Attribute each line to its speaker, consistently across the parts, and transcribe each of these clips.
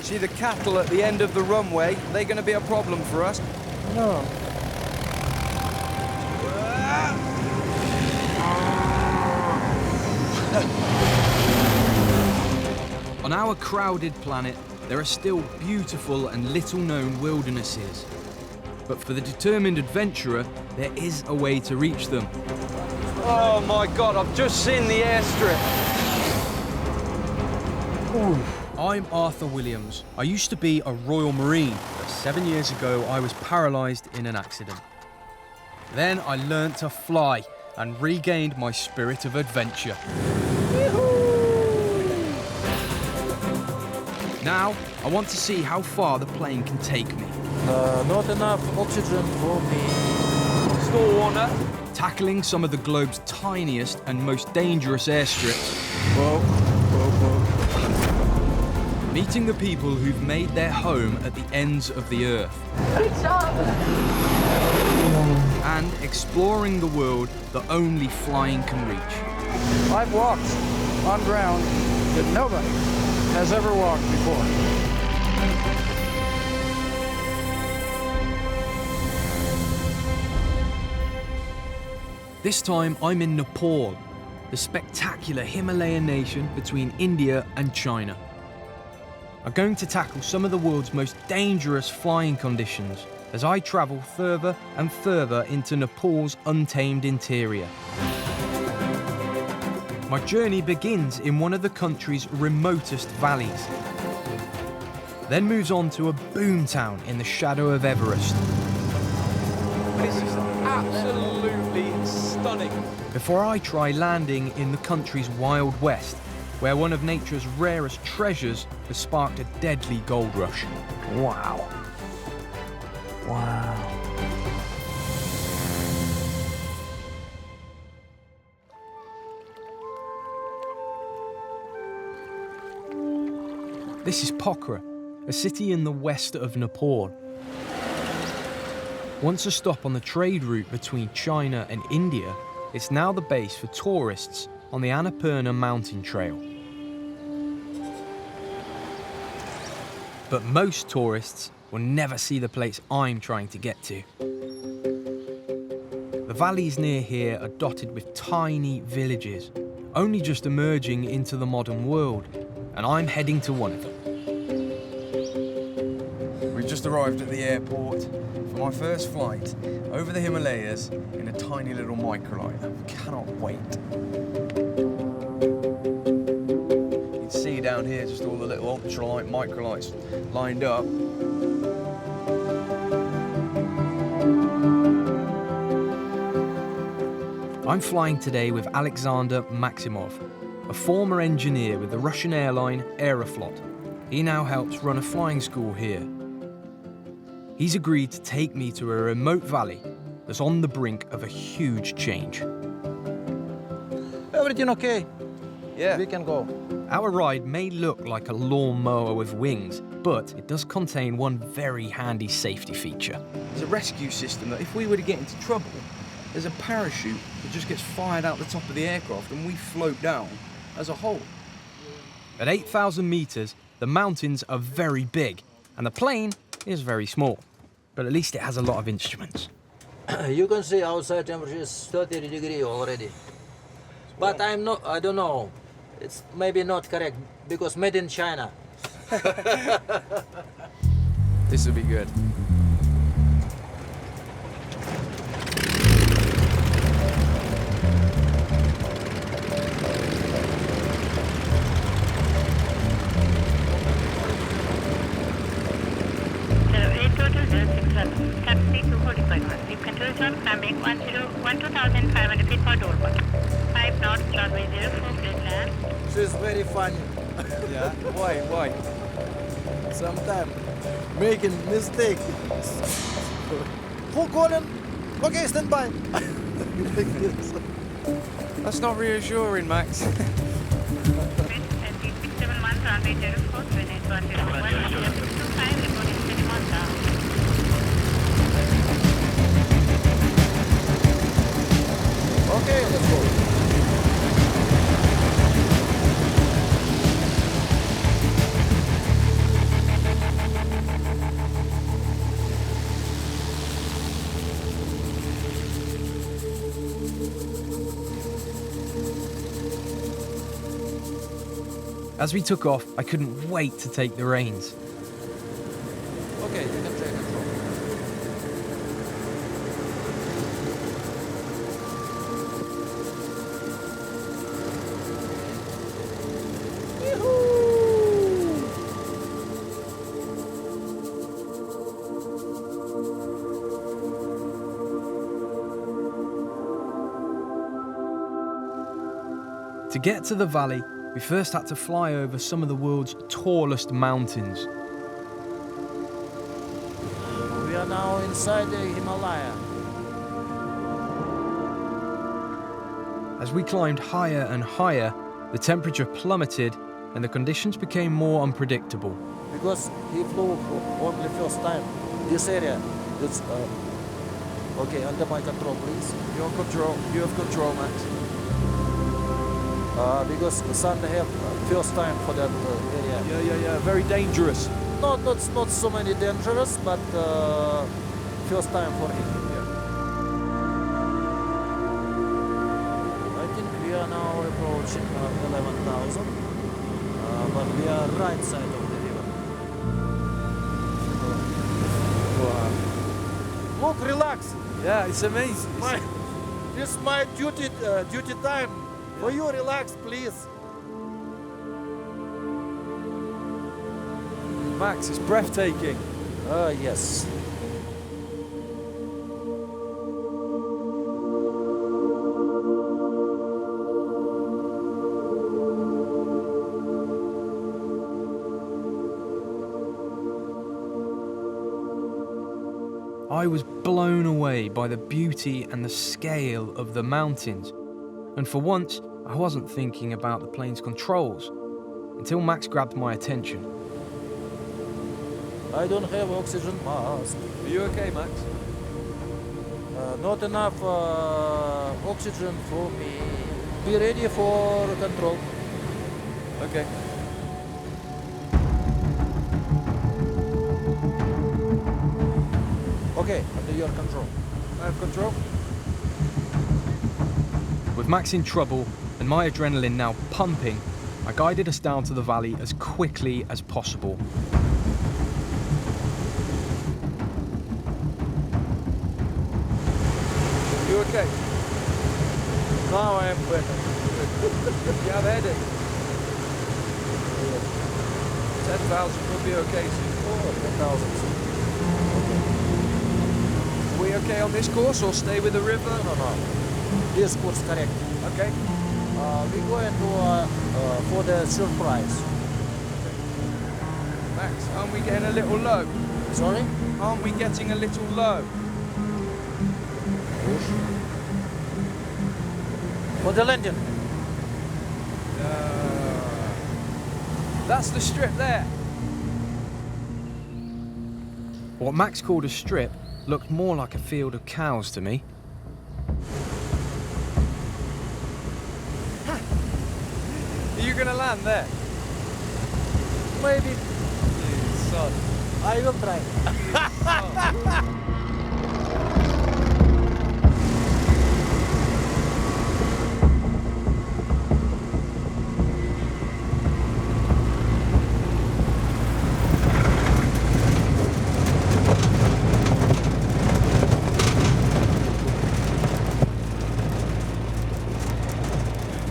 Speaker 1: See the cattle at the end of the runway? They're going to be a problem for us.
Speaker 2: No.
Speaker 3: On our crowded planet, there are still beautiful and little-known wildernesses. But for the determined adventurer, there is a way to reach them.
Speaker 1: Oh my God, I've just seen the airstrip.
Speaker 3: I'm Arthur Williams. I used to be a Royal Marine, but 7 years ago I was paralysed in an accident. Then I learnt to fly and regained my spirit of adventure. Now, I want to see how far the plane can take me.
Speaker 2: Not enough oxygen for me.
Speaker 1: Store warner.
Speaker 3: Tackling some of the globe's tiniest and most dangerous airstrips.
Speaker 2: Whoa, whoa, whoa.
Speaker 3: Meeting the people who've made their home at the ends of the earth.
Speaker 4: Good job!
Speaker 3: And exploring the world that only flying can reach.
Speaker 5: I've walked on ground that nobody has ever walked before.
Speaker 3: This time I'm in Nepal, the spectacular Himalayan nation between India and China. I'm going to tackle some of the world's most dangerous flying conditions as I travel further and further into Nepal's untamed interior. My journey begins in one of the country's remotest valleys, then moves on to a boomtown in the shadow of Everest.
Speaker 1: This is absolutely stunning.
Speaker 3: Before I try landing in the country's Wild West, where one of nature's rarest treasures has sparked a deadly gold rush.
Speaker 2: Wow. Wow.
Speaker 3: This is Pocra, a city in the west of Nepal. Once a stop on the trade route between China and India, it's now the base for tourists on the Annapurna mountain trail. But most tourists will never see the place I'm trying to get to. The valleys near here are dotted with tiny villages, only just emerging into the modern world, and I'm heading to one of them.
Speaker 1: We've just arrived at the airport for my first flight over the Himalayas in a tiny little microliner. Cannot wait. You can see down here just all the little ultralight microlights lined up.
Speaker 3: I'm flying today with Alexander Maximov, a former engineer with the Russian airline Airoflot. He now helps run a flying school here. He's agreed to take me to a remote valley that's on the brink of a huge change.
Speaker 2: Everything okay?
Speaker 1: Yeah.
Speaker 2: We can go.
Speaker 3: Our ride may look like a lawnmower with wings, but it does contain one very handy safety feature.
Speaker 1: There's a rescue system that if we were to get into trouble, there's a parachute that just gets fired out the top of the aircraft and we float down as a whole.
Speaker 3: At 8,000 meters, the mountains are very big, and the plane is very small. But at least it has a lot of instruments.
Speaker 2: You can see outside temperature is 30 degrees already. But I don't know. It's maybe not correct because made in China.
Speaker 1: This will be good.
Speaker 6: Taxi 245. Deep control zone climbing 12,500 feet for door button. 5 knots, runway 04, please land.
Speaker 2: She's very funny.
Speaker 1: Yeah? Why?
Speaker 2: Sometimes making mistake. Who calling? Okay, stand by.
Speaker 1: That's not reassuring, Max.
Speaker 6: 671, runway 04, Greenwich 101, 625, reporting 31 down.
Speaker 2: Okay, let's go.
Speaker 3: As we took off, I couldn't wait to take the reins.
Speaker 2: Okay, you can take control.
Speaker 3: To get to the valley, we first had to fly over some of the world's tallest mountains.
Speaker 2: We are now inside the Himalaya.
Speaker 3: As we climbed higher and higher, the temperature plummeted and the conditions became more unpredictable.
Speaker 2: Because he flew for only first time. This area, it's okay, under my control, please.
Speaker 1: You're on control. You have control, Max.
Speaker 2: Because the sun have first time for that area.
Speaker 1: Yeah. Very dangerous.
Speaker 2: Not so many dangerous, but first time for him. I think we are now approaching 11,000, but we are right side of the river.
Speaker 1: Wow.
Speaker 2: Look, relax.
Speaker 1: Yeah, it's amazing.
Speaker 2: It's my duty time. For you, relax, please.
Speaker 1: Max, it's breathtaking.
Speaker 2: Yes.
Speaker 3: I was blown away by the beauty and the scale of the mountains. And for once, I wasn't thinking about the plane's controls until Max grabbed my attention.
Speaker 2: I don't have oxygen mask.
Speaker 1: Are you okay, Max?
Speaker 2: Not enough oxygen for me. Be ready for control.
Speaker 1: Okay.
Speaker 2: Okay, under your control.
Speaker 1: I have control.
Speaker 3: With Max in trouble and my adrenaline now pumping, I guided us down to the valley as quickly as possible.
Speaker 1: You okay?
Speaker 2: Now I am better.
Speaker 1: You have headache. 10,000 will be okay soon.
Speaker 2: Oh, 10,000.
Speaker 1: Are we okay on this course or stay with the river?
Speaker 2: No. This course correct.
Speaker 1: Okay.
Speaker 2: We're going to for the surprise.
Speaker 1: Max, aren't we getting a little low?
Speaker 2: Sorry?
Speaker 1: Aren't we getting a little low?
Speaker 2: Push. For the landing.
Speaker 1: That's the strip there.
Speaker 3: What Max called a strip looked more like a field of cows to me.
Speaker 1: Are you going to land there?
Speaker 2: Maybe.
Speaker 1: You son.
Speaker 2: I will try.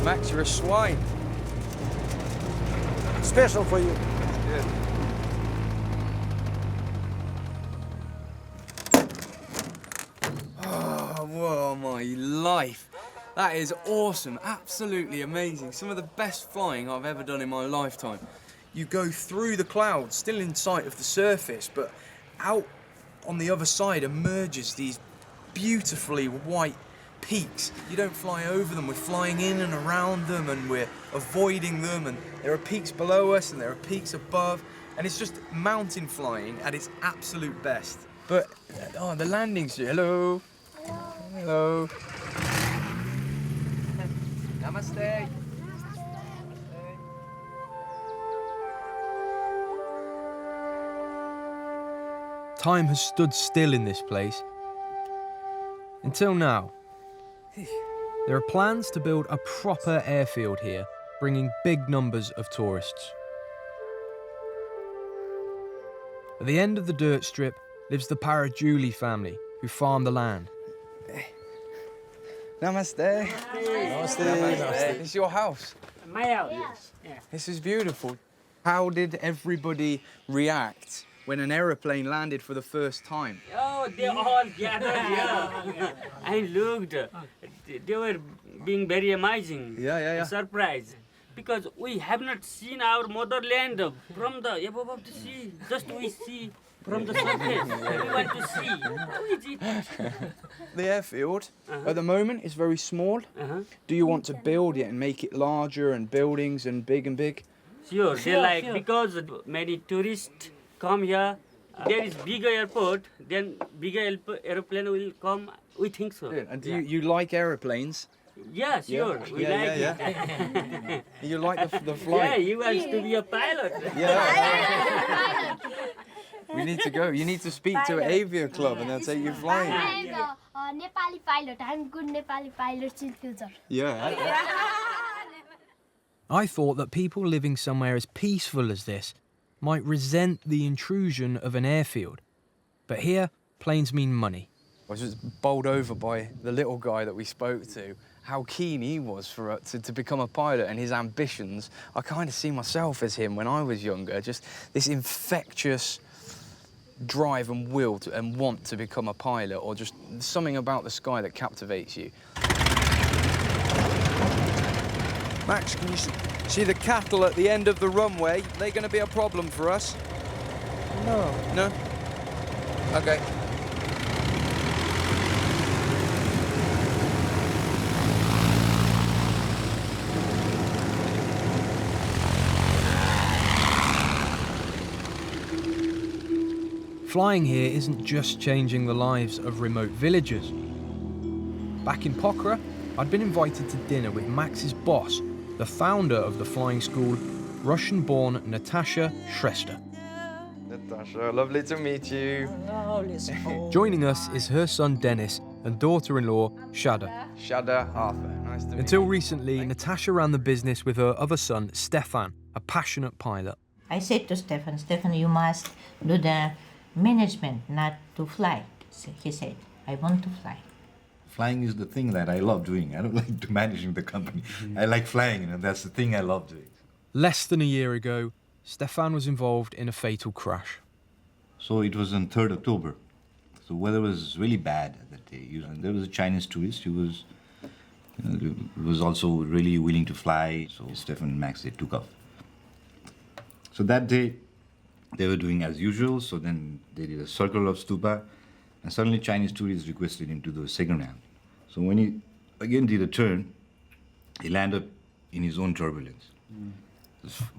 Speaker 1: Max, you're a swine.
Speaker 2: Special for you.
Speaker 1: Good. Oh, whoa, my life. That is awesome, absolutely amazing. Some of the best flying I've ever done in my lifetime. You go through the clouds, still in sight of the surface, but out on the other side emerges these beautifully white peaks. You don't fly over them, we're flying in and around them and we're avoiding them, and there are peaks below us and there are peaks above, and it's just mountain flying at its absolute best. But, oh, the landings, hello. Hello. Namaste.
Speaker 3: Time has stood still in this place. Until now. There are plans to build a proper airfield here, bringing big numbers of tourists. At the end of the dirt strip lives the Parajuli family, who farm the land.
Speaker 1: Namaste. Namaste. It's your house.
Speaker 4: My house, yes. Yeah.
Speaker 1: This is beautiful. How did everybody react when an aeroplane landed for the first time?
Speaker 4: Oh, they all gathered here. I looked. They were being very amazing.
Speaker 1: Yeah.
Speaker 4: Surprised. Because we have not seen our motherland from the above the sea. Just we see from the surface. We want to see. How is it?
Speaker 1: The airfield at the moment is very small. Do you want to build it and make it larger and buildings and big?
Speaker 4: Sure, they like because many tourists come here. There is bigger airport, then bigger aeroplane will come. We think so.
Speaker 1: And do you like aeroplanes?
Speaker 4: Yeah, sure. We like it.
Speaker 1: You like the flight?
Speaker 4: Yeah, you want to be a pilot.
Speaker 1: Yeah. We need to go. You need to speak to Avia Club and they'll take you flying.
Speaker 7: I'm a Nepali pilot. I'm good Nepali pilot in future.
Speaker 1: Yeah.
Speaker 3: I thought that people living somewhere as peaceful as this might resent the intrusion of an airfield. But here, planes mean money.
Speaker 1: I was just bowled over by the little guy that we spoke to, how keen he was to become a pilot and his ambitions. I kind of see myself as him when I was younger, just this infectious drive and will and want to become a pilot, or just something about the sky that captivates you. Max, can you see the cattle at the end of the runway? Are they going to be a problem for us? No. No? Okay.
Speaker 3: Flying here isn't just changing the lives of remote villagers. Back in Pocra, I'd been invited to dinner with Max's boss, the founder of the flying school, Russian-born Natasha Shrestha.
Speaker 1: Natasha, lovely to meet you.
Speaker 3: Joining us is her son Dennis and daughter-in-law Shada.
Speaker 1: Shada Arthur, nice to meet you.
Speaker 3: Until recently, Natasha ran the business with her other son, Stefan, a passionate pilot.
Speaker 8: I said to Stefan, you must do the management, not to fly. So he said, I want to fly.
Speaker 9: Flying is the thing that I love doing. I don't like managing the company. I like flying, and that's the thing I love doing.
Speaker 3: Less than a year ago, Stefan was involved in a fatal crash.
Speaker 9: So it was on 3rd October. The weather was really bad that day. There was a Chinese tourist who was also really willing to fly. So Stefan and Max, they took off. So that day, they were doing as usual. So then they did a circle of stupa. And suddenly Chinese tourists requested him to do a second round. So when he again did a turn, he landed in his own turbulence.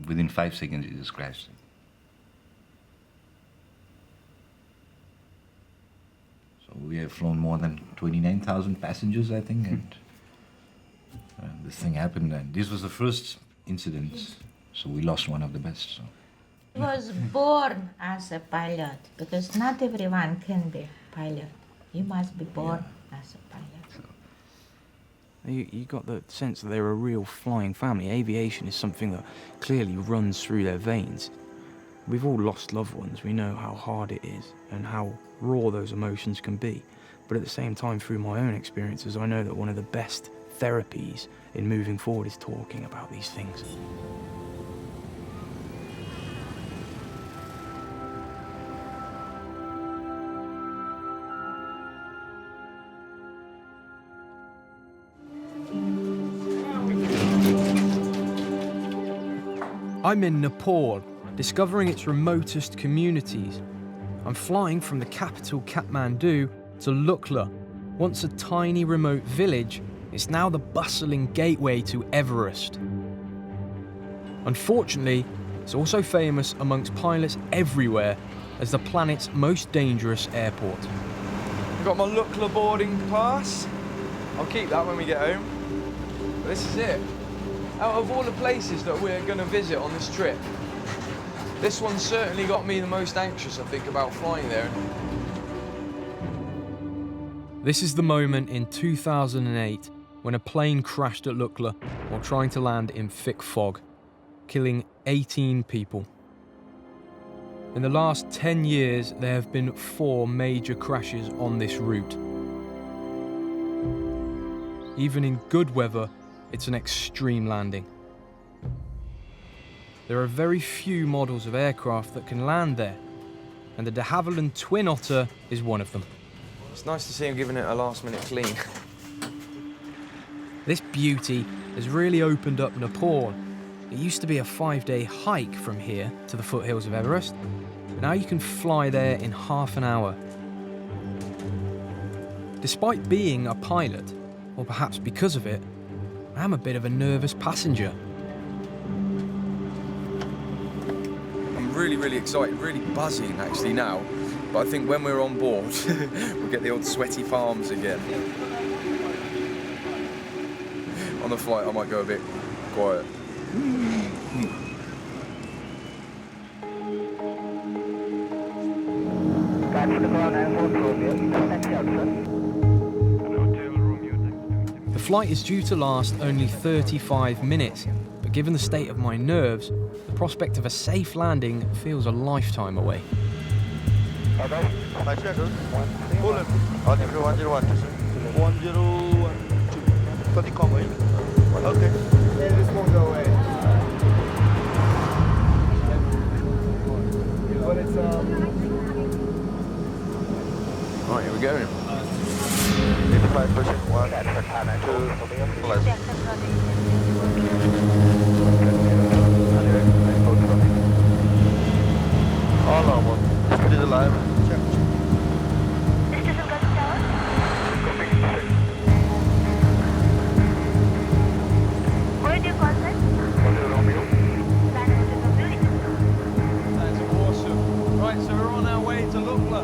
Speaker 9: Within 5 seconds, he just crashed. So we have flown more than 29,000 passengers, I think, and this thing happened. And this was the first incident, so we lost one of the best. So.
Speaker 8: I was born as a pilot because not everyone can be a pilot. You must be born as a pilot.
Speaker 1: You got the sense that they're a real flying family. Aviation is something that clearly runs through their veins. We've all lost loved ones. We know how hard it is and how raw those emotions can be. But at the same time, through my own experiences, I know that one of the best therapies in moving forward is talking about these things.
Speaker 3: I'm in Nepal, discovering its remotest communities. I'm flying from the capital Kathmandu to Lukla. Once a tiny remote village, it's now the bustling gateway to Everest. Unfortunately, it's also famous amongst pilots everywhere as the planet's most dangerous airport.
Speaker 1: I've got my Lukla boarding pass. I'll keep that when we get home. But this is it. Out of all the places that we're going to visit on this trip, this one certainly got me the most anxious, I think, about flying there.
Speaker 3: This is the moment in 2008 when a plane crashed at Lukla while trying to land in thick fog, killing 18 people. In the last 10 years, there have been 4 major crashes on this route. Even in good weather, it's an extreme landing. There are very few models of aircraft that can land there, and the de Havilland Twin Otter is one of them.
Speaker 1: It's nice to see him giving it a last-minute clean.
Speaker 3: This beauty has really opened up Nepal. It used to be a 5-day hike from here to the foothills of Everest, but now you can fly there in half an hour. Despite being a pilot, or perhaps because of it, I'm a bit of a nervous passenger.
Speaker 1: I'm really excited, really buzzing actually now, but I think when we're on board, we'll get the old sweaty palms again. On the flight, I might go a bit quiet.
Speaker 3: The flight is due to last only 35 minutes, but given the state of my nerves, the prospect of a safe landing feels a lifetime away.
Speaker 10: Okay. This won't go away. But it's
Speaker 1: Right, here we go.
Speaker 10: 85%. 1, 2, plus. All normal. It is alive. Check.
Speaker 6: Where do you call that?
Speaker 1: That's awesome. Right, so we're on our way to Lukla.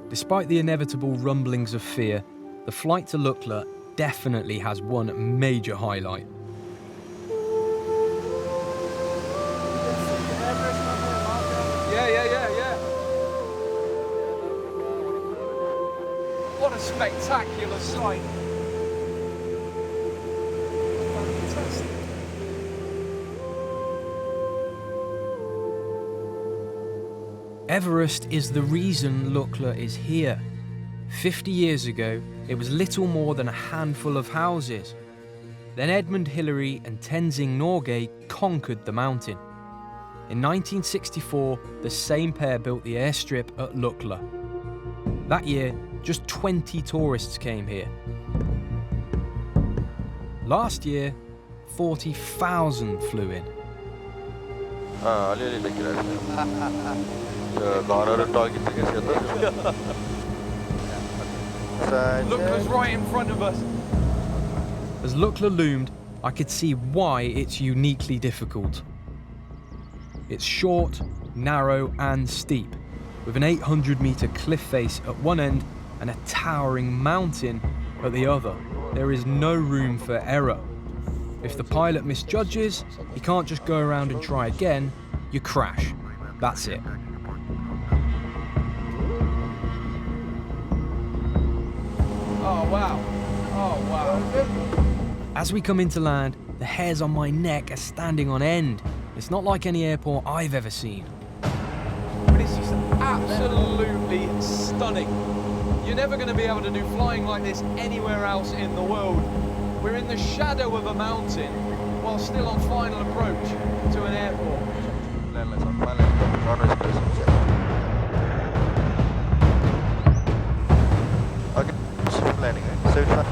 Speaker 3: Despite the inevitable rumblings of fear, the flight to Lukla definitely has one major highlight.
Speaker 1: Yeah. What a spectacular sight. Fantastic.
Speaker 3: Everest is the reason Lukla is here. 50 years ago, it was little more than a handful of houses. Then Edmund Hillary and Tenzing Norgay conquered the mountain. In 1964, the same pair built the airstrip at Lukla. That year, just 20 tourists came here. Last year, 40,000 flew in.
Speaker 1: Lukla's right in front of us.
Speaker 3: As Lukla loomed, I could see why it's uniquely difficult. It's short, narrow and steep, with an 800-metre cliff face at one end and a towering mountain at the other. There is no room for error. If the pilot misjudges, he can't just go around and try again, you crash. That's it.
Speaker 1: Oh wow.
Speaker 3: As we come into land, the hairs on my neck are standing on end. It's not like any airport I've ever seen.
Speaker 1: But it's just absolutely stunning. You're never going to be able to do flying like this anywhere else in the world. We're in the shadow of a mountain while still on final approach to an airport.
Speaker 10: Okay, landing, right? 75.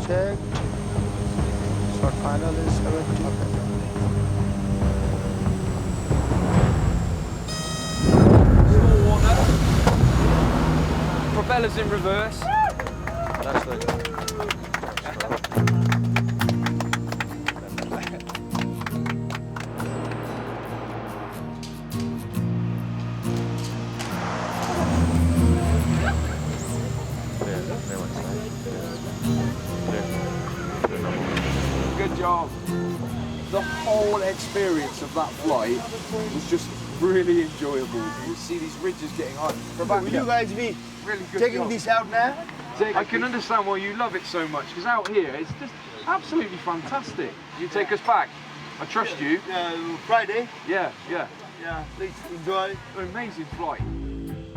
Speaker 10: Checked. Short final is 70.
Speaker 1: Small water. Propellers in reverse.
Speaker 10: That's right.
Speaker 1: Good job. The whole experience of that flight was just really enjoyable. You see these ridges getting high.
Speaker 11: Will you guys be
Speaker 1: really good
Speaker 11: taking
Speaker 1: job.
Speaker 11: this out now?
Speaker 1: I can understand why you love it so much, because out here it's just absolutely fantastic. You take us back. I trust you.
Speaker 11: Friday?
Speaker 1: Yeah.
Speaker 11: Yeah, please enjoy.
Speaker 1: Amazing flight.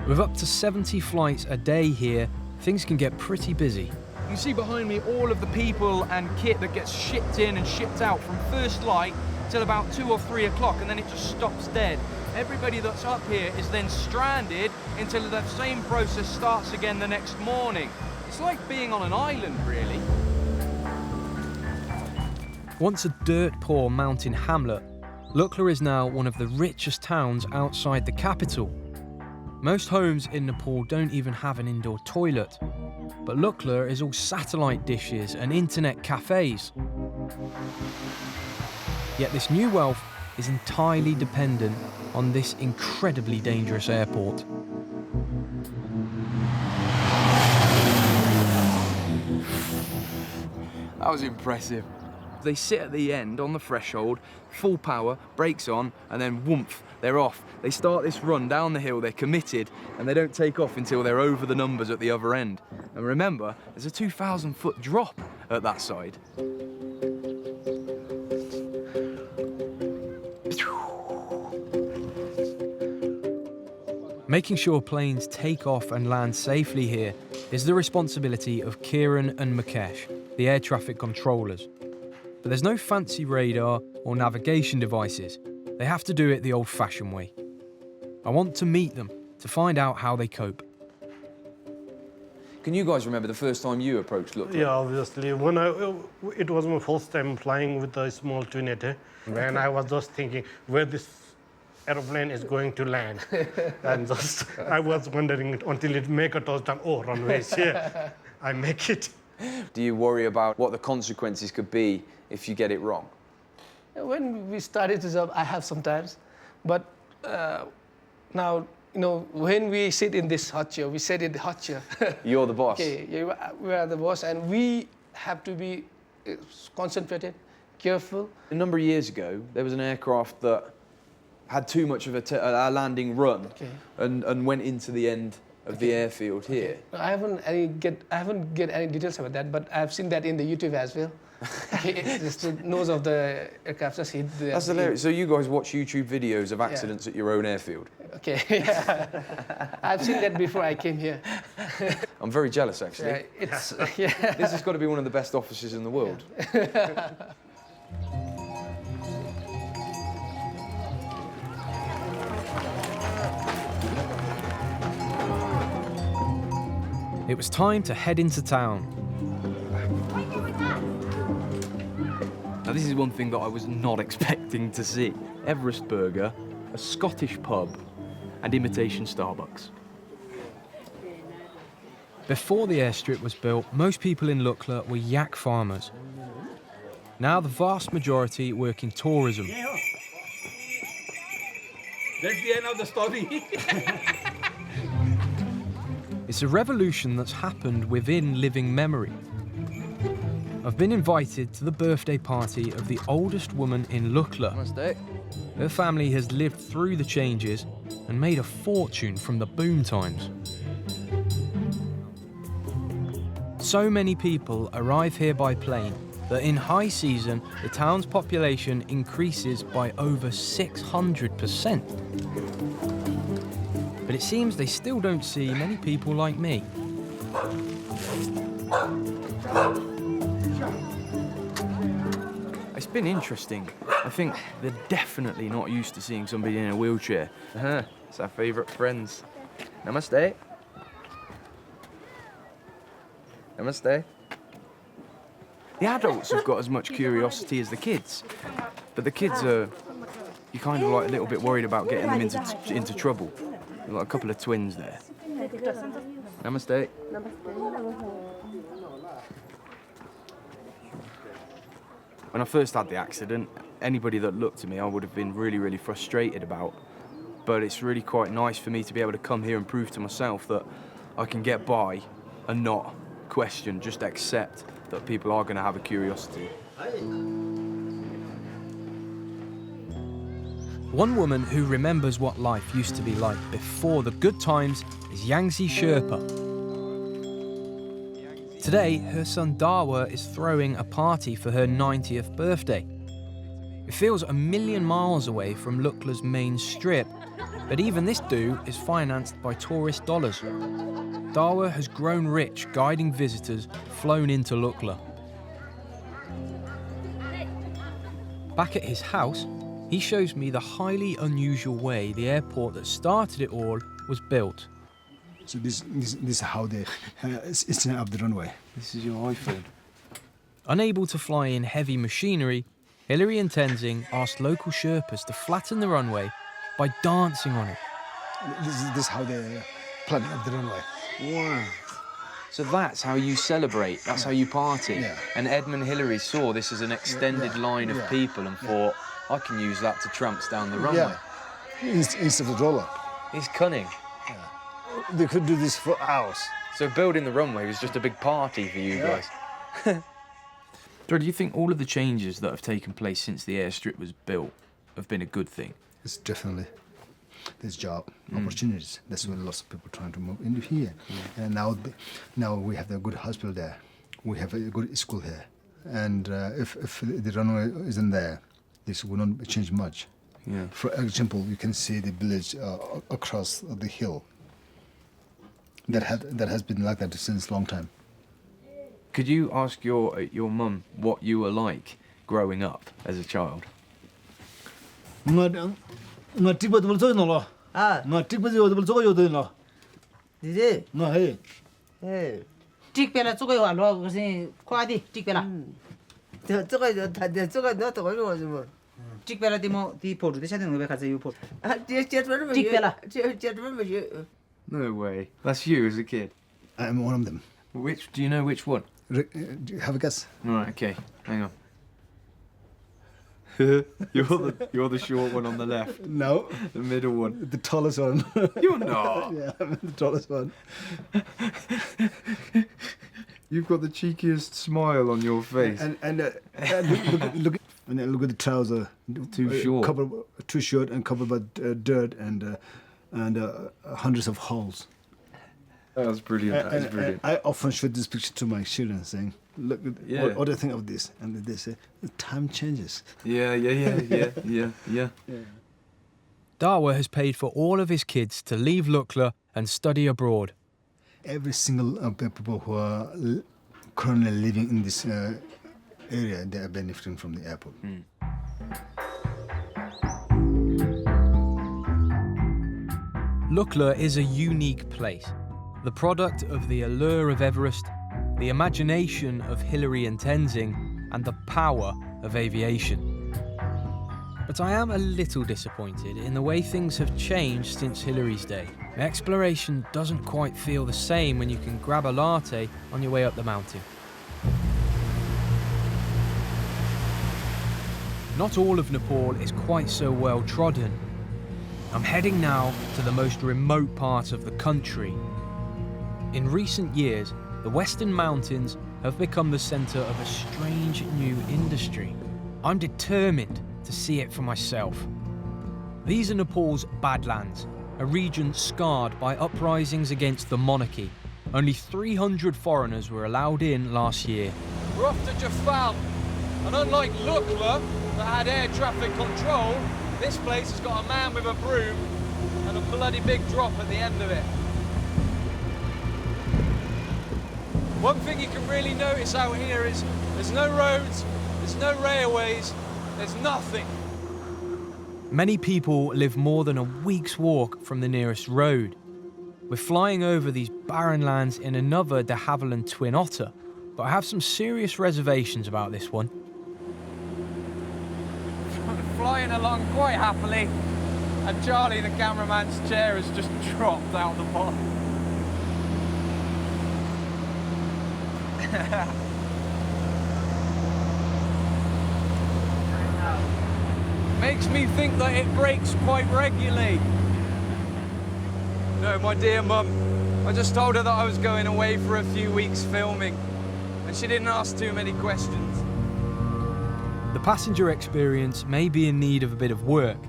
Speaker 3: With up to 70 flights a day here, things can get pretty busy.
Speaker 1: You see behind me all of the people and kit that gets shipped in and shipped out from first light till about 2 or 3 o'clock, and then it just stops dead. Everybody that's up here is then stranded until the same process starts again the next morning. It's like being on an island, really.
Speaker 3: Once a dirt-poor mountain hamlet, Lukla is now one of the richest towns outside the capital. Most homes in Nepal don't even have an indoor toilet, but Lukla is all satellite dishes and internet cafes. Yet this new wealth is entirely dependent on this incredibly dangerous airport.
Speaker 1: That was impressive. They sit at the end on the threshold, full power, brakes on, and then whoomph, they're off. They start this run down the hill, they're committed, and they don't take off until they're over the numbers at the other end. And remember, there's a 2,000-foot drop at that side.
Speaker 3: Making sure planes take off and land safely here is the responsibility of Kiran and Mukesh, the air traffic controllers. But there's no fancy radar or navigation devices. They have to do it the old-fashioned way. I want to meet them to find out how they cope.
Speaker 1: Can you guys remember the first time you approached Lukla?
Speaker 12: Yeah, obviously. It was my first time flying with a small twin-otter, and I was just thinking where this aeroplane is going to land. And I was wondering until it make a touchdown. Oh, runways, yeah, I make it.
Speaker 1: Do you worry about what the consequences could be if you get it wrong?
Speaker 13: When we started this job, I have sometimes, but now, when we sit in this hot chair, we sit in the hot chair.
Speaker 1: You're the boss.
Speaker 13: Okay, we are the boss, and we have to be concentrated, careful.
Speaker 1: A number of years ago, there was an aircraft that had too much of a landing run and went into the end of the airfield here.
Speaker 13: I haven't get any details about that, but I've seen that in the YouTube as well. Just the nose of the aircraft just hit the...
Speaker 1: That's hilarious. So you guys watch YouTube videos of accidents at your own airfield?
Speaker 13: Okay, yeah. I've seen that before I came here.
Speaker 1: I'm very jealous, actually.
Speaker 13: Yeah.
Speaker 1: This has got to be one of the best offices in the world.
Speaker 3: It was time to head into town.
Speaker 1: Now, this is one thing that I was not expecting to see. Everest burger, a Scottish pub, and imitation Starbucks.
Speaker 3: Before the airstrip was built, most people in Lukla were yak farmers. Now the vast majority work in tourism.
Speaker 14: That's the end of the story.
Speaker 3: It's a revolution that's happened within living memory. I've been invited to the birthday party of the oldest woman in Lukla. Her family has lived through the changes and made a fortune from the boom times. So many people arrive here by plane that in high season, the town's population increases by over 600%. But it seems they still don't see many people like me.
Speaker 1: It's been interesting. I think they're definitely not used to seeing somebody in a wheelchair. It's our favourite friends. Namaste. Namaste. The adults have got as much curiosity as the kids, but the kids are, you're kind of like a little bit worried about getting them into trouble. You've got a couple of twins there. Namaste. When I first had the accident, anybody that looked at me I would have been really, really frustrated about. But it's really quite nice for me to be able to come here and prove to myself that I can get by and not question, just accept that people are going to have a curiosity.
Speaker 3: One woman who remembers what life used to be like before the good times is Yangzi Sherpa. Today, her son Dawa is throwing a party for her 90th birthday. It feels a million miles away from Lukla's main strip, but even this do is financed by tourist dollars. Dawa has grown rich guiding visitors flown into Lukla. Back at his house, he shows me the highly unusual way the airport that started it all was built.
Speaker 15: So this is how they set up the runway.
Speaker 1: This is your iPhone.
Speaker 3: Unable to fly in heavy machinery, Hilary and Tenzing asked local Sherpas to flatten the runway by dancing on it.
Speaker 15: This is how they plan up the runway.
Speaker 1: Wow. So that's how you celebrate, that's how you party.
Speaker 15: Yeah.
Speaker 1: And Edmund Hillary saw this as an extended line of people and thought, I can use that to tramps down the runway.
Speaker 15: Instead of the roll-up.
Speaker 1: He's cunning.
Speaker 15: They could do this for hours.
Speaker 1: So building the runway was just a big party for you guys. So do you think all of the changes that have taken place since the airstrip was built have been a good thing?
Speaker 15: It's definitely this job opportunities. That's why lots of people trying to move into here. And now we have a good hospital there. We have a good school here. And if the runway isn't there, this will not change much.
Speaker 1: Yeah.
Speaker 15: For example, you can see the village across the hill. That has been like that since a long time.
Speaker 1: Could you ask your mum what you were like growing up as a child? No way. That's you as a kid?
Speaker 15: I'm one of them.
Speaker 1: Do you know which one?
Speaker 15: Do you have a guess?
Speaker 1: Right, okay. Hang on. You're the short one on the left.
Speaker 15: No.
Speaker 1: The middle one.
Speaker 15: The tallest one.
Speaker 1: You're not.
Speaker 15: Yeah, I'm the tallest one.
Speaker 1: You've got the cheekiest smile on your face.
Speaker 15: And look at the trouser.
Speaker 1: Too short.
Speaker 15: Too short and covered by dirt and hundreds of holes.
Speaker 1: That's brilliant. That is brilliant.
Speaker 15: I often show this picture to my children, saying, "Look, what do you think of this?" And they say, "Time changes."
Speaker 1: Yeah.
Speaker 3: Dawa has paid for all of his kids to leave Lukla and study abroad.
Speaker 15: Every single people who are currently living in this area, they are benefiting from the airport.
Speaker 3: Lukla is a unique place, the product of the allure of Everest, the imagination of Hilary and Tenzing, and the power of aviation. But I am a little disappointed in the way things have changed since Hilary's day. Exploration doesn't quite feel the same when you can grab a latte on your way up the mountain. Not all of Nepal is quite so well trodden. I'm heading now to the most remote part of the country. In recent years, the Western Mountains have become the centre of a strange new industry. I'm determined to see it for myself. These are Nepal's Badlands, a region scarred by uprisings against the monarchy. Only 300 foreigners were allowed in last year.
Speaker 16: We're off to Jufal, and unlike Lukla, that had air traffic control, this place has got a man with a broom and a bloody big drop at the end of it. One thing you can really notice out here is there's no roads, there's no railways, there's nothing.
Speaker 3: Many people live more than a week's walk from the nearest road. We're flying over these barren lands in another de Havilland Twin Otter, but I have some serious reservations about this one.
Speaker 16: Flying along quite happily, and Charlie, the cameraman's chair, has just dropped out the bottom. Makes me think that it breaks quite regularly. No, my dear mum, I just told her that I was going away for a few weeks filming, and she didn't ask too many questions.
Speaker 3: The passenger experience may be in need of a bit of work,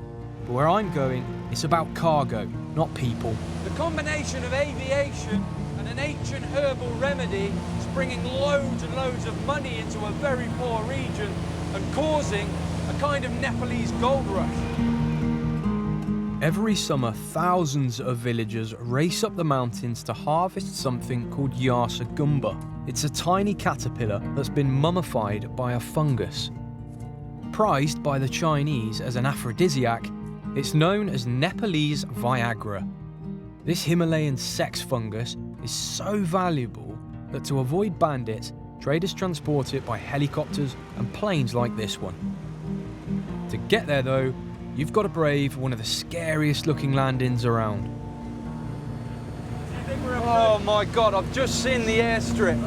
Speaker 3: But where I'm going, it's about cargo, not people.
Speaker 16: The combination of aviation and an ancient herbal remedy is bringing loads and loads of money into a very poor region and causing a kind of Nepalese gold rush.
Speaker 3: Every summer, thousands of villagers race up the mountains to harvest something called Yasa gumba. It's a tiny caterpillar that's been mummified by a fungus. Prized by the Chinese as an aphrodisiac, it's known as Nepalese Viagra. This Himalayan sex fungus is so valuable that to avoid bandits, traders transport it by helicopters and planes like this one. To get there though, you've got to brave one of the scariest looking landings around.
Speaker 16: Oh my God, I've just seen the airstrip.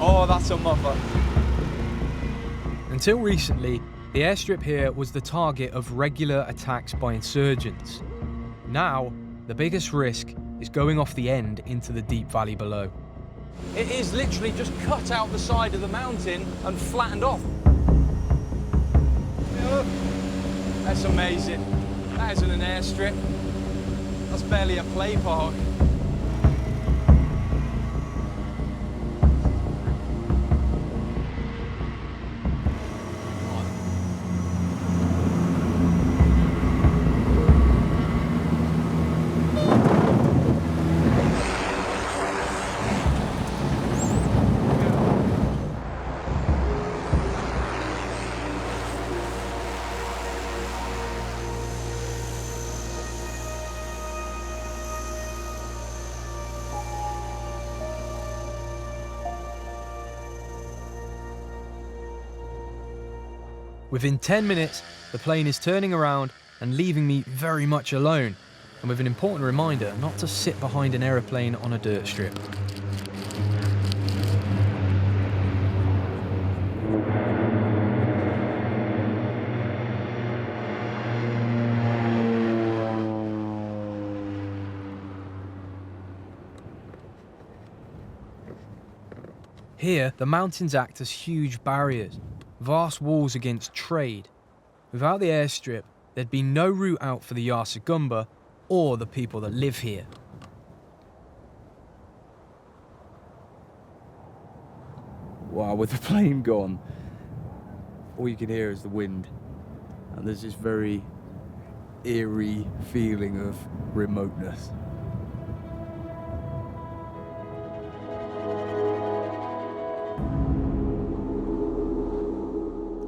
Speaker 16: Oh, that's a mother.
Speaker 3: Until recently, the airstrip here was the target of regular attacks by insurgents. Now, the biggest risk is going off the end into the deep valley below.
Speaker 16: It is literally just cut out the side of the mountain and flattened off. That's amazing. That isn't an airstrip. That's barely a play park.
Speaker 3: Within 10 minutes, the plane is turning around and leaving me very much alone, and with an important reminder not to sit behind an aeroplane on a dirt strip. Here, the mountains act as huge barriers, vast walls against trade. Without the airstrip, there'd be no route out for the Yasa gumba or the people that live here.
Speaker 17: Wow, with the plane gone, all you can hear is the wind. And there's this very eerie feeling of remoteness.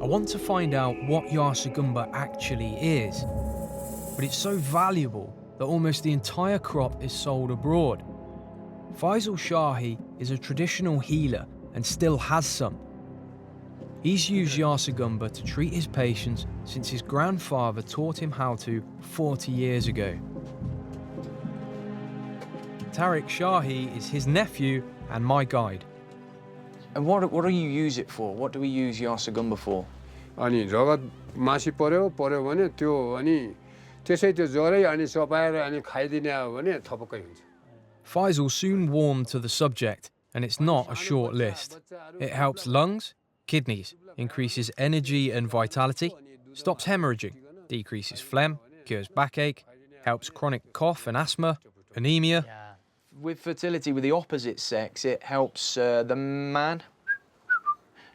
Speaker 3: I want to find out what Yasa gumba actually is, but it's so valuable that almost the entire crop is sold abroad. Faisal Shahi is a traditional healer and still has some. He's used Yasa gumba to treat his patients since his grandfather taught him how to 40 years ago. Tariq Shahi is his nephew and my guide.
Speaker 17: And what do you use it for? What do we use Yasa gumba for?
Speaker 18: अनि रगत मासी पर्यो भने त्यो अनि त्यसै त्यो ज्वरै अनि सपाएर अनि खाइदिने हो भने थपक्कै हुन्छ.
Speaker 3: Faisal soon warmed to the subject, and it's not a short list. It helps lungs, kidneys, increases energy and vitality, stops hemorrhaging, decreases phlegm, cures backache, helps chronic cough and asthma, anemia.
Speaker 17: With fertility with the opposite sex, it helps the man.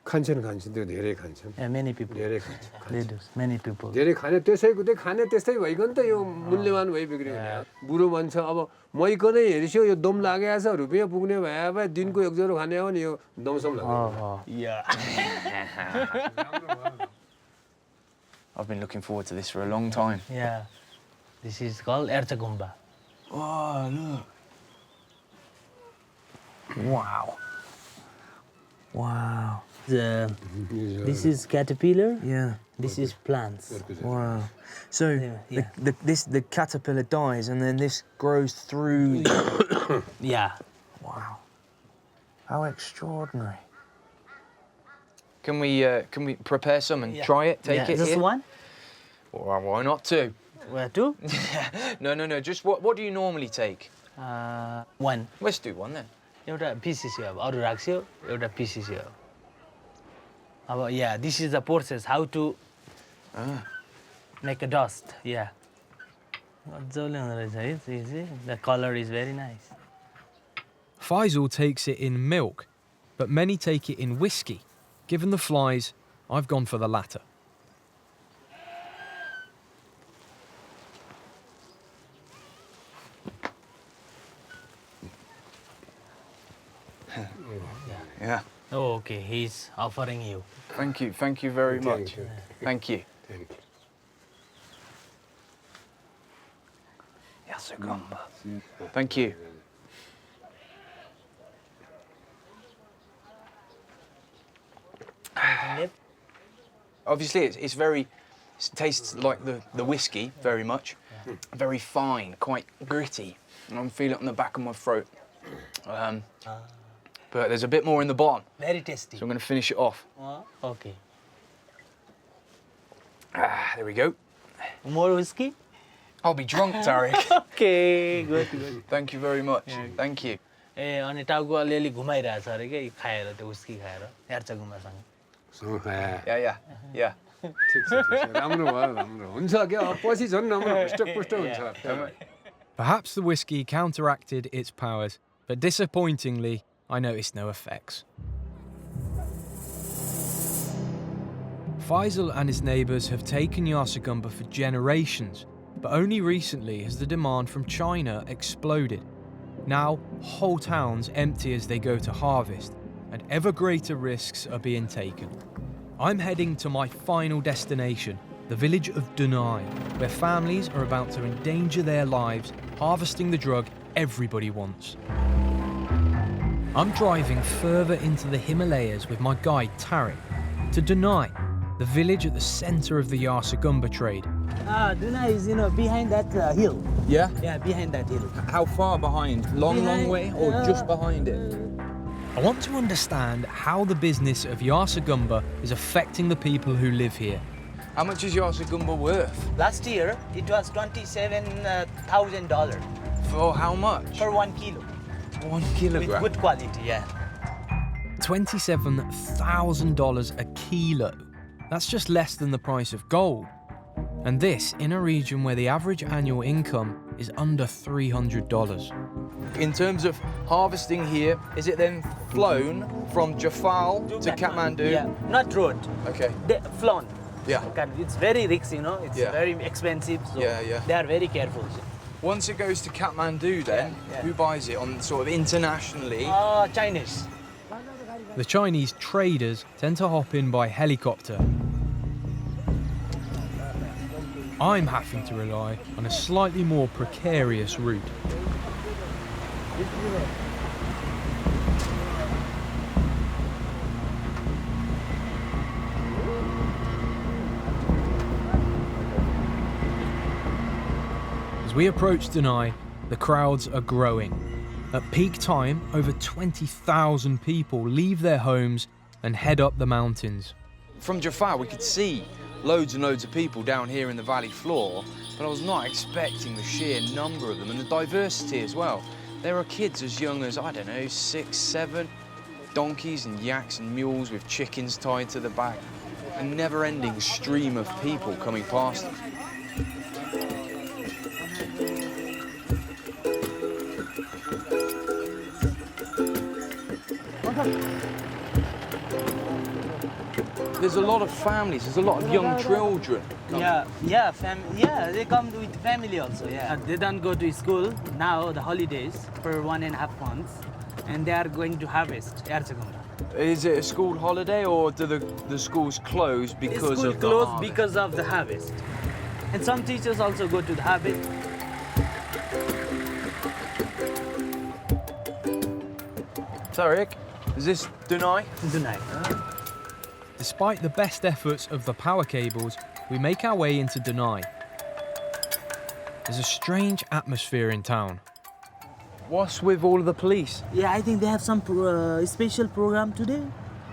Speaker 18: खान्छन् त्यो धेरै खान्छन्.
Speaker 19: Many people.
Speaker 18: धेरै खान्छ.
Speaker 19: They do. Many people.
Speaker 18: धेरै खाने त्यसैको खाने त्यस्तै भइकन त यो मूल्यवान भइ बिग्रियो नि. बुढो भन्छ अब मइको नै हेरिस्यो यो दम लागेछ रुपैयाँ पुग्ने भए भए दिनको एक जरो खाने हो नि यो दमसम लाग्यो.
Speaker 17: Yeah. I've been looking forward to this for a long time.
Speaker 19: Yeah. This is called Erchagumba.
Speaker 17: Oh, look.
Speaker 19: Wow. Wow. This is caterpillar.
Speaker 17: Yeah.
Speaker 19: This is plants.
Speaker 17: Wow. So the caterpillar dies and then this grows through.
Speaker 19: Yeah.
Speaker 17: Wow. How extraordinary. Can we prepare some and try it? Take it
Speaker 19: Just
Speaker 17: here?
Speaker 19: one?
Speaker 17: Well, why not two?
Speaker 19: Where two?
Speaker 17: No. Just what do you normally take?
Speaker 19: One.
Speaker 17: Let's do one then.
Speaker 19: एउटा PCC अब अरु राख्यो एउटा PCC हो अब yeah this is the process how to make a dust yeah मज्जाले हुँदो रहेछ है the color is very nice.
Speaker 3: Faisal takes it in milk, but many take it in whiskey. Given the flies, I've gone for the latter.
Speaker 1: Yeah.
Speaker 19: Oh, okay, he's offering you.
Speaker 1: Thank you very much. Thank you. Yasugamba. Thank you. Obviously, it tastes like the whiskey very much, very fine, quite gritty. And I'm feeling it on the back of my throat. But there's a bit more in the bottom.
Speaker 19: Very tasty.
Speaker 1: So I'm going to finish it off.
Speaker 19: Okay.
Speaker 1: There we go.
Speaker 19: More whiskey?
Speaker 1: I'll be drunk, Tariq.
Speaker 19: Okay, good.
Speaker 1: Thank you very much. Thank you.
Speaker 19: ए अनि टाउको अलिअलि घुमाइरहेछ अरे के खाएर त्यो उस्की खाएर हेर्छ गुम्बासँग
Speaker 1: Yeah.
Speaker 18: राम्रो भयो राम्रो हुन्छ क्या पछि झन् राम्रो पुष्ट हुन्छ.
Speaker 3: Perhaps the whiskey counteracted its powers, but disappointingly, I noticed no effects. Faisal and his neighbours have taken Yasugamba for generations, but only recently has the demand from China exploded. Now, whole towns empty as they go to harvest, and ever greater risks are being taken. I'm heading to my final destination, the village of Dunai, where families are about to endanger their lives harvesting the drug everybody wants. I'm driving further into the Himalayas with my guide Tariq to Dunai, the village at the centre of the Yasugamba trade.
Speaker 19: Dunai is, behind that hill.
Speaker 1: Yeah?
Speaker 19: Yeah, behind that hill.
Speaker 1: How far behind? Long way or just behind it?
Speaker 3: I want to understand how the business of Yasugamba is affecting the people who live here.
Speaker 1: How much is Yasugamba worth?
Speaker 19: Last year, it was $27,000.
Speaker 1: For how much?
Speaker 19: For 1 kilo.
Speaker 1: 1 kilogram?
Speaker 19: With good quality, yeah.
Speaker 3: $27,000 a kilo. That's just less than the price of gold. And this in a region where the average annual income is under $300.
Speaker 1: In terms of harvesting here, is it then flown from Jufal to Kathmandu?
Speaker 19: Yeah, not road.
Speaker 1: Okay.
Speaker 19: Flown.
Speaker 1: Yeah.
Speaker 19: It's very risky, It's very expensive, so they are very careful.
Speaker 1: Once it goes to Kathmandu then, who buys it on sort of internationally?
Speaker 19: Chinese.
Speaker 3: The Chinese traders tend to hop in by helicopter. I'm having to rely on a slightly more precarious route. As we approach Dunai, the crowds are growing. At peak time, over 20,000 people leave their homes and head up the mountains.
Speaker 1: From Jafar, we could see loads and loads of people down here in the valley floor, but I was not expecting the sheer number of them and the diversity as well. There are kids as young as, 6, 7, donkeys and yaks and mules with chickens tied to the back, a never-ending stream of people coming past them. There's a lot of families, there's a lot of young children.
Speaker 19: They come with family also, They don't go to school now, the holidays, for 1.5 months, and they are going to harvest Yasugamba.
Speaker 1: Is it a school holiday or do the schools close because of the
Speaker 19: closed
Speaker 1: harvest?
Speaker 19: because of the harvest. And some teachers also go to the harvest.
Speaker 1: Tariq, is this Dunai?
Speaker 19: Dunai.
Speaker 3: Despite the best efforts of the power cables, we make our way into Dunai. There's a strange atmosphere in town.
Speaker 1: What's with all of the police?
Speaker 19: Yeah, I think they have some special program today.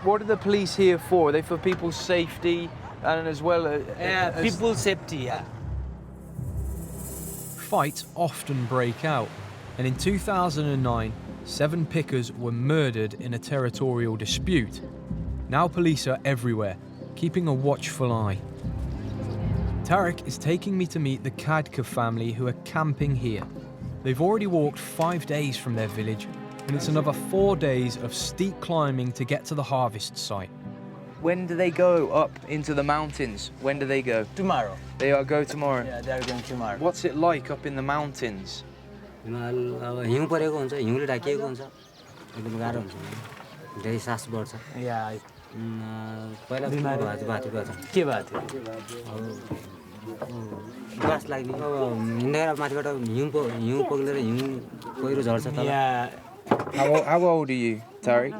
Speaker 1: What are the police here for? Are they for people's safety and as well as...
Speaker 19: people's safety,
Speaker 3: Fights often break out, and in 2009, 7 pickers were murdered in a territorial dispute. Now police are everywhere, keeping a watchful eye. Tarek is taking me to meet the Kadka family who are camping here. They've already walked 5 days from their village, and it's another 4 days of steep climbing to get to the harvest site.
Speaker 1: When do they go up into the mountains? When do they go?
Speaker 19: Tomorrow.
Speaker 1: They are go tomorrow?
Speaker 19: Yeah, they are going tomorrow.
Speaker 1: What's it like up in the mountains?
Speaker 20: हिउँ परेको हुन्छ हिउँले ढाकिएको हुन्छ एकदम गाह्रो हुन्छ धेरै सास बढ्छ
Speaker 19: या
Speaker 20: पहिला बिमारी भएको छ
Speaker 19: के भएको थियो
Speaker 20: गास लाग्ने अब हिँडेर माथिबाट हिउँ पग्लेर हिउँ पहिरो झर्छ तल
Speaker 1: How old are you, Tarek?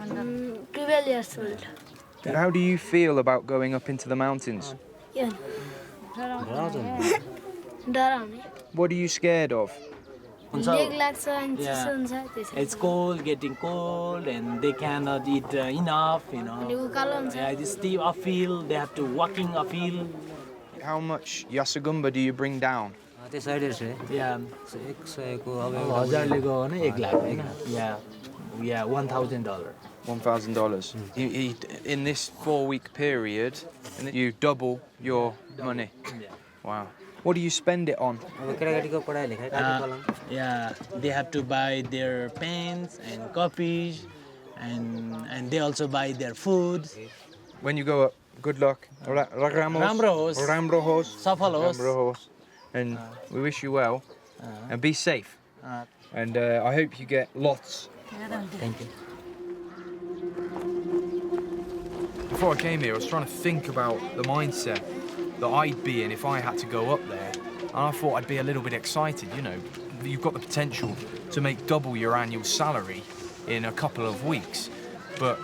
Speaker 7: 12 years old.
Speaker 1: And how do you feel about going up into the mountains?
Speaker 7: Yeah. डराउने
Speaker 1: What are you scared of?
Speaker 7: Leg लाग्छ अनि
Speaker 19: Yeah.
Speaker 7: चिसो हुन्छ त्यसै
Speaker 19: It's cold, getting cold, and they cannot eat enough, you know.
Speaker 7: अनि उकालो हुन्छ
Speaker 19: Yeah, it's steep uphill, they have to walking uphill.
Speaker 1: How much yasagumba do you bring down?
Speaker 20: त्यो cider छ
Speaker 19: Yeah.
Speaker 20: 100 को अब
Speaker 19: अब 1000 ले गयो भने 1 लाख हैन Yeah. Yeah, $1,000.
Speaker 1: $1,000. In this 4-week period, and you double your money. Wow. What do you spend it on?
Speaker 19: Yeah, they have to buy their pens and copies, and they also buy their food.
Speaker 1: When you go up, good luck.
Speaker 19: Ramros.
Speaker 1: Ramros.
Speaker 19: Safalos.
Speaker 1: Ramros. And we wish you well. And be safe. And I hope you get lots.
Speaker 20: Thank you.
Speaker 3: Before I came here, I was trying to think about the mindset that I'd be in if I had to go up there. And I thought I'd be a little bit excited, you know. You've got the potential to make double your annual salary in a couple of weeks. But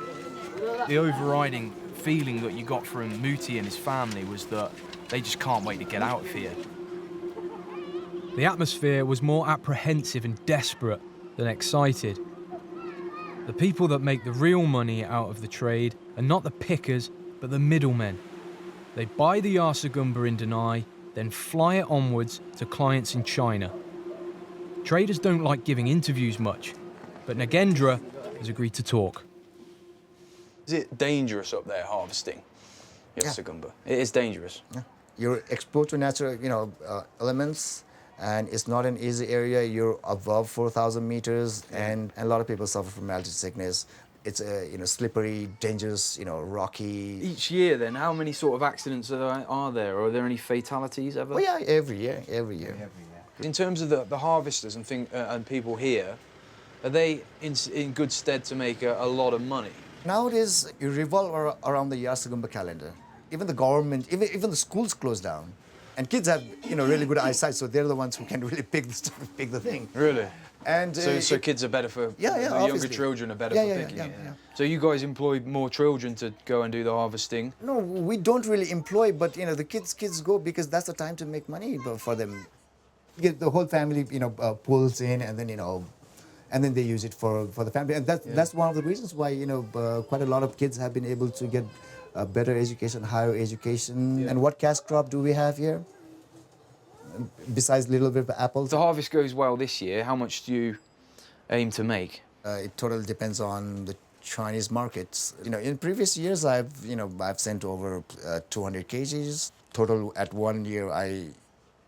Speaker 3: the overriding feeling that you got from Muti and his family was that they just can't wait to get out of here. The atmosphere was more apprehensive and desperate than excited. The people that make the real money out of the trade are not the pickers, but the middlemen. They buy the Yasagumba in Denai, then fly it onwards to clients in China. Traders don't like giving interviews much, but Nagendra has agreed to talk.
Speaker 21: Is it dangerous up there harvesting Yasagumba? It is dangerous.
Speaker 22: Yeah. You're exposed to natural, elements, and it's not an easy area. You're above 4,000 meters, and a lot of people suffer from altitude sickness. It's slippery, dangerous, rocky.
Speaker 1: Each year, then, how many sort of accidents are there? Or are there any fatalities ever?
Speaker 22: Well, yeah, every year.
Speaker 1: In terms of the harvesters and people here, are they in good stead to make a lot of money?
Speaker 22: Nowadays, you revolve around the Yasagumba calendar. Even the government, even the schools close down. And kids have, really good eyesight, so they're the ones who can really pick the thing.
Speaker 1: Really?
Speaker 22: And
Speaker 1: so kids are better for the younger children are better for picking it. So you guys employ more children to go and do the harvesting?
Speaker 22: No, we don't really employ, but the kids go because that's the time to make money for them. Get the whole family, pulls in, and then and then they use it for the family, and that's one of the reasons why quite a lot of kids have been able to get a better education, higher education. Yeah. And what cash crop do we have here? Besides a little bit of apples.
Speaker 1: If the harvest goes well this year, how much do you aim to make?
Speaker 22: It totally depends on the Chinese markets. In previous years, I've sent over 200 kgs. Total at 1 year, I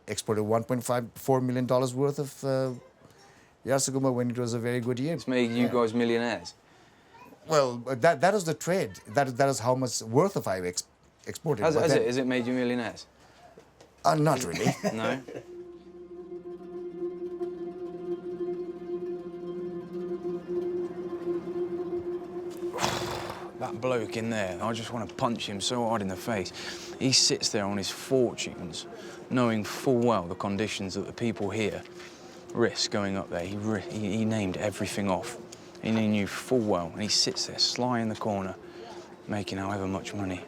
Speaker 22: exported $1.4 million worth of Yasagumba when it was a very good year.
Speaker 1: It's made you guys millionaires.
Speaker 22: Well, that is the trade. That is how much worth of I exported.
Speaker 1: Has it made you millionaires?
Speaker 22: Not really.
Speaker 1: No? That bloke in there, I just want to punch him so hard in the face. He sits there on his fortunes, knowing full well the conditions that the people here risk going up there. He named everything off. And he knew full well, and he sits there, sly in the corner, making however much money.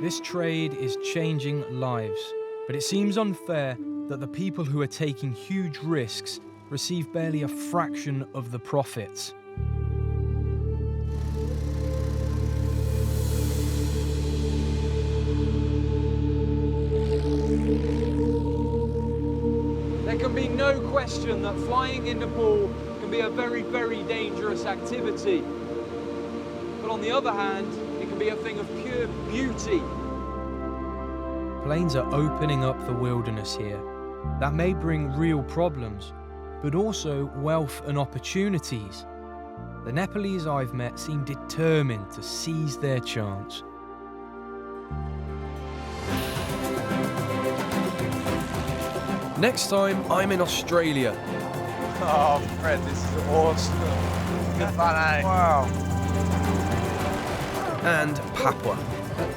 Speaker 3: This trade is changing lives, but it seems unfair that the people who are taking huge risks receive barely a fraction of the profits.
Speaker 16: no question that flying in Nepal can be a very, very dangerous activity. But on the other hand, it can be a thing of pure beauty.
Speaker 3: Planes are opening up the wilderness here. That may bring real problems, but also wealth and opportunities. The Nepalese I've met seem determined to seize their chance. Next time, I'm in Australia.
Speaker 10: Oh, Fred, this is awesome. Good fun, eh? Wow.
Speaker 3: And Papua.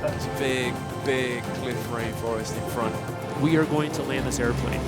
Speaker 2: That's big, big cliff rainforest in front.
Speaker 5: We are going to land this airplane.